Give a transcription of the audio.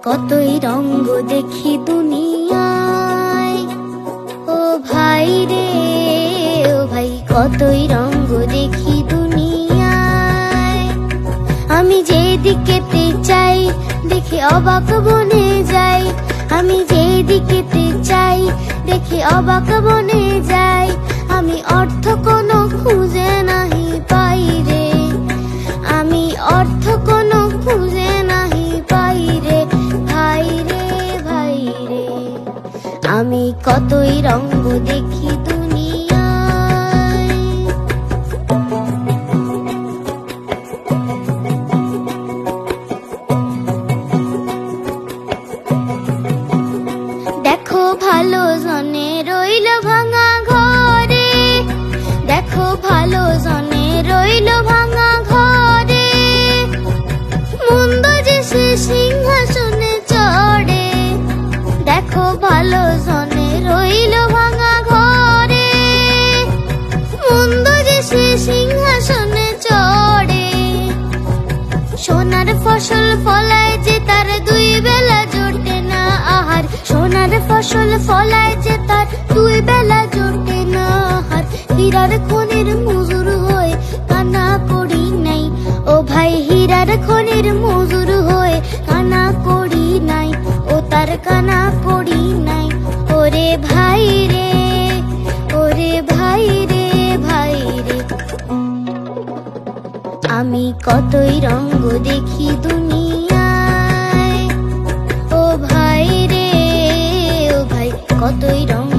কতই রঙ্গ দেখি দুনিয়ায়, ও ভাই রে ও ভাই, কতই রঙ্গ দেখি দুনিয়ায়। আমি যেদিকেতে চাই দেখি অবাক বনে যাই, আমি যেদিকেতে চাই দেখি অবাক বনে যাই। আমি অর্থ কোনো খুঁজে নাহি পাই রে, আমি অর্থ কোনো খুঁজে নাহি পাই রে, ভাই রে ভাই রে। আমি কতই রঙ্গ দেখি দুনিয়ায়। দেখো ভালো জনে রইল ভাঙা ঘরে, দেখো ভালো জনে রইল ভাঙা ঘরে। মন্দ যে সে সিংহাসনে চড়ে, দেখো ভালো জনে রইল ভাঙা ঘরে। মন্দ যে সে সিংহাসনে চড়ে। সোনার ফসল ফলায় যে তার দুই বেলা জোটে না আহার, সোনার ফসল ফলায় যে তার দুই বেলা জোটে না আহার। হীরার খনির মজুর হয়ে কানা করি নাই, ও ভাই হীরার খনির মজুর হয়ে কানা করি নাই, ও তার কানা করি নাই। ওরে ভাই রে ওরে ভাই রে ভাই রে। আমি কতই রঙ্গ দেখি দুনিয়ায়, ও ভাই রে ও ভাই, কতই রঙ্গ